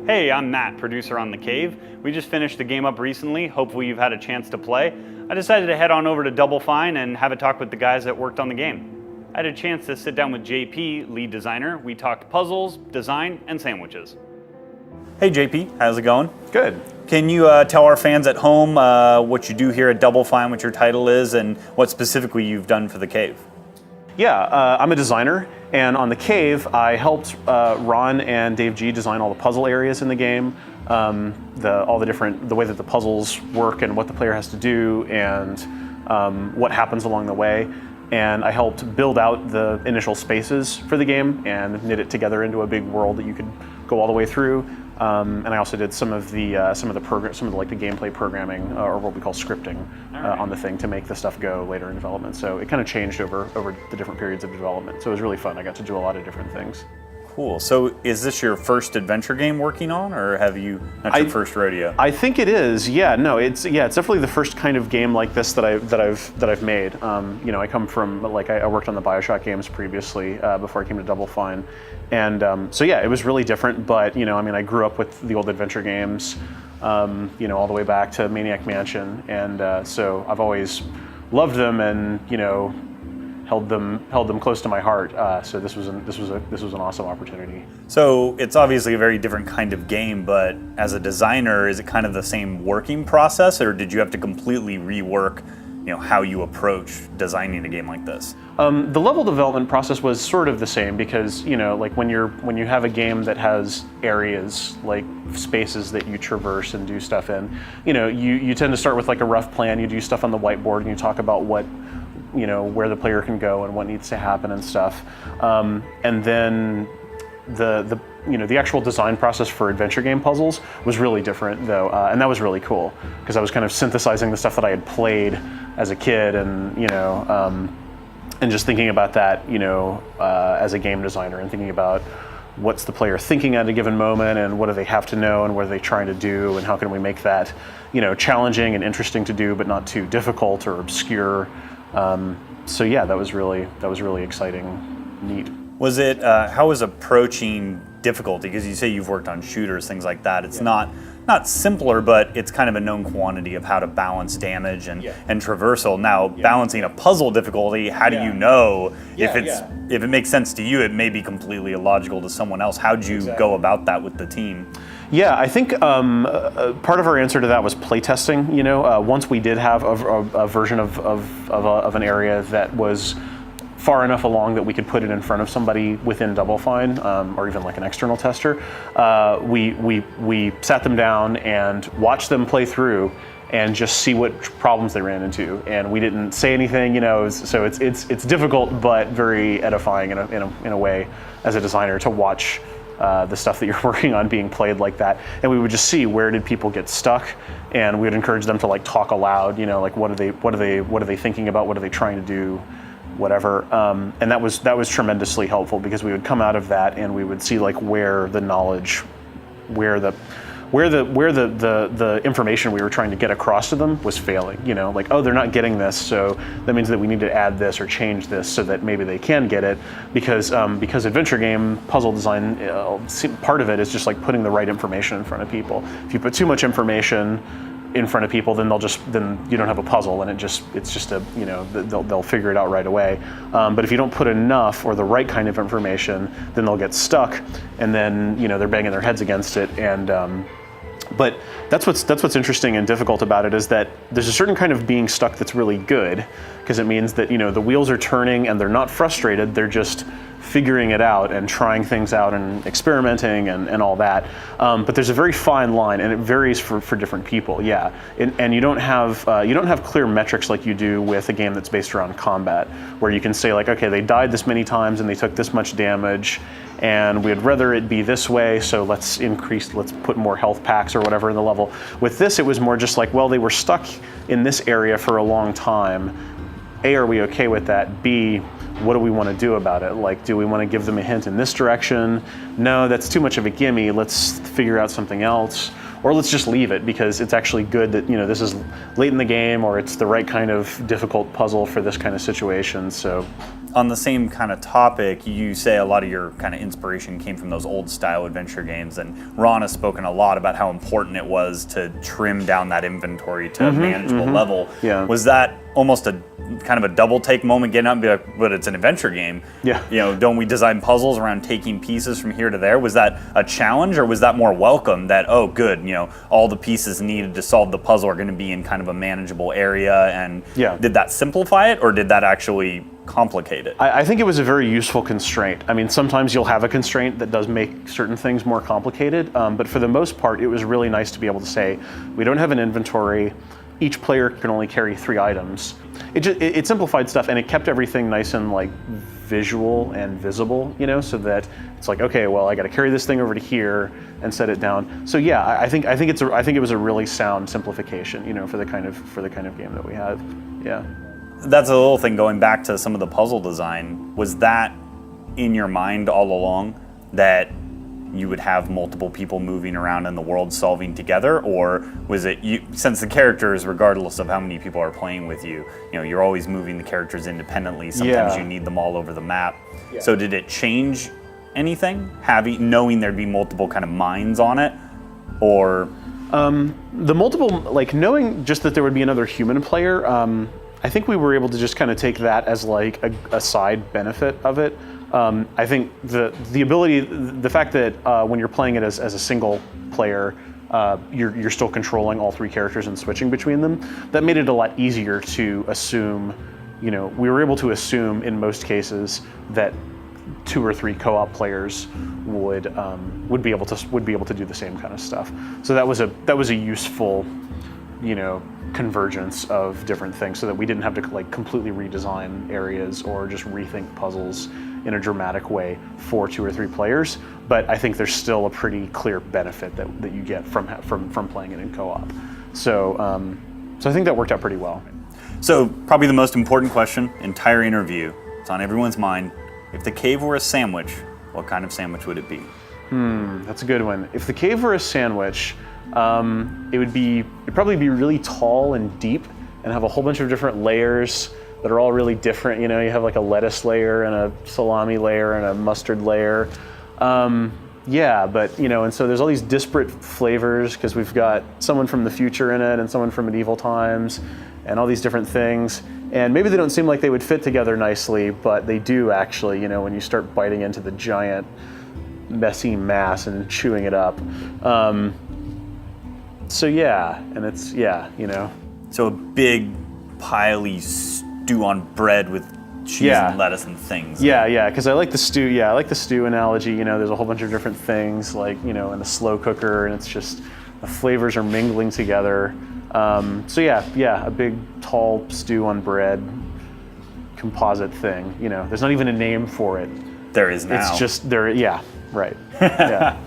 Hey, I'm Matt, producer on The Cave. We just finished the game up recently. Hopefully you've had a chance to play. I decided to head on over to Double Fine and have a talk with the guys that worked on the game. I had a chance to sit down with JP, lead designer. We talked puzzles, design, and sandwiches. Hey JP, how's it going? Good. Can you tell our fans at home what you do here at Double Fine, what your title is, and what specifically you've done for The Cave? Yeah, I'm a designer, and on The Cave, I helped Ron and Dave G design all the puzzle areas in the game, the way that the puzzles work and what the player has to do, and what happens along the way. And I helped build out the initial spaces for the game and knit it together into a big world that you could go all the way through. And I also did some of the gameplay programming, or what we call scripting, on the thing to make the stuff go later in development. So it kind of changed over the different periods of development. So it was really fun. I got to do a lot of different things. Cool. So is this your first adventure game working on, or have you not your first rodeo? I think it is. Yeah. No. It's definitely the first kind of game like this that I've made. I come from I worked on the BioShock games previously before I came to Double Fine, and so yeah, it was really different. But I grew up with the old adventure games, all the way back to Maniac Mansion, and so I've always loved them, and held them close to my heart. So this was an awesome opportunity. So it's obviously a very different kind of game, but as a designer, is it kind of the same working process, or did you have to completely rework, how you approach designing a game like this? The level development process was sort of the same because when you have a game that has areas like spaces that you traverse and do stuff in, you tend to start with like a rough plan. You do stuff on the whiteboard and you talk about where the player can go and what needs to happen and stuff, and then the actual design process for adventure game puzzles was really different though, and that was really cool because I was kind of synthesizing the stuff that I had played as a kid, and and just thinking about that as a game designer, and thinking about what's the player thinking at a given moment, and what do they have to know, and what are they trying to do, and how can we make that challenging and interesting to do but not too difficult or obscure. So yeah, that was really exciting, neat. Was it, how was approaching difficulty? Because you say you've worked on shooters, things like that. It's not simpler, but it's kind of a known quantity of how to balance damage and traversal. Now, balancing a puzzle difficulty, how do you know if it makes sense to you? It may be completely illogical to someone else. How'd you go about that with the team? Yeah, I think part of our answer to that was playtesting. Once we did have a version of an area that was far enough along that we could put it in front of somebody within Double Fine, or even like an external tester, we sat them down and watched them play through and just see what problems they ran into. And we didn't say anything, so it's difficult but very edifying in a way as a designer to watch the stuff that you're working on being played like that. And we would just see where did people get stuck, and we would encourage them to talk aloud, what are they thinking about, what are they trying to do, whatever. And that was tremendously helpful because we would come out of that and we would see where the knowledge, where the information we were trying to get across to them was failing. Oh, they're not getting this, so that means that we need to add this or change this so that maybe they can get it. Because adventure game puzzle design, part of it is just putting the right information in front of people. If you put too much information in front of people, then you don't have a puzzle, and they'll figure it out right away. But if you don't put enough or the right kind of information, then they'll get stuck, and then they're banging their heads against it. And but that's what's interesting and difficult about it, is that there's a certain kind of being stuck that's really good, because it means that the wheels are turning and they're not frustrated, they're just figuring it out and trying things out and experimenting and all that. But there's a very fine line, and it varies for different people. Yeah, and you don't have clear metrics like you do with a game that's based around combat, where you can say okay, they died this many times and they took this much damage, and we'd rather it be this way, so let's put more health packs or whatever in the level. With this, it was more just well, they were stuck in this area for a long time. A, are we okay with that? B, what do we want to do about it? Do we want to give them a hint in this direction? No, that's too much of a gimme. Let's figure out something else. Or let's just leave it because it's actually good that this is late in the game, or it's the right kind of difficult puzzle for this kind of situation. So on the same kind of topic, you say a lot of your kind of inspiration came from those old style adventure games, and Ron has spoken a lot about how important it was to trim down that inventory to a manageable level. Yeah. Was that almost a kind of a double take moment, getting up and be like, but it's an adventure game. Yeah. You know, don't we design puzzles around taking pieces from here to there? Was that a challenge, or was that more welcome that, oh good, you know, all the pieces needed to solve the puzzle are going to be in kind of a manageable area, and did that simplify it, or did that actually complicate it? I think it was a very useful constraint. I mean, sometimes you'll have a constraint that does make certain things more complicated, but for the most part, it was really nice to be able to say, we don't have an inventory, each player can only carry 3 items. It simplified stuff, and it kept everything nice and like visual and visible, you know, so that it's like, okay, well, I got to carry this thing over to here and set it down. So yeah, I think it was a really sound simplification, you know, for the kind of game that we have. Yeah. That's a little thing, going back to some of the puzzle design. Was that in your mind all along, that you would have multiple people moving around in the world solving together, or was it you, since the characters, regardless of how many people are playing with you, you know, you're always moving the characters independently, sometimes you need them all over the map. So did it change anything, knowing there'd be multiple kind of minds on it, or? The multiple, like knowing just that there would be another human player, I think we were able to just kind of take that as like a side benefit of it. I think the ability, the fact that when you're playing it as a single player, you're still controlling all 3 characters and switching between them, that made it a lot easier to assume, you know, we were able to assume in most cases that 2 or 3 co-op players would be able to do the same kind of stuff. So that was a useful, you know, convergence of different things, so that we didn't have to like completely redesign areas or just rethink puzzles in a dramatic way for 2 or 3 players. But I think there's still a pretty clear benefit that you get from playing it in co-op. So I think that worked out pretty well. So probably the most important question, entire interview, it's on everyone's mind. If the cave were a sandwich, what kind of sandwich would it be? That's a good one. If the cave were a sandwich, it'd probably be really tall and deep and have a whole bunch of different layers that are all really different. You know, you have like a lettuce layer and a salami layer and a mustard layer. Yeah, but you know, and so there's all these disparate flavors because we've got someone from the future in it and someone from medieval times and all these different things. And maybe they don't seem like they would fit together nicely, but they do actually, you know, when you start biting into the giant messy mass and chewing it up. So yeah, and it's, you know. So a big piley stew on bread with cheese and lettuce and things. Yeah, because I like the stew. Yeah, I like the stew analogy. You know, there's a whole bunch of different things, like, you know, in the slow cooker, and it's just the flavors are mingling together. So yeah, a big tall stew on bread, composite thing. You know, there's not even a name for it. There is now. It's just there. Yeah, right. Yeah.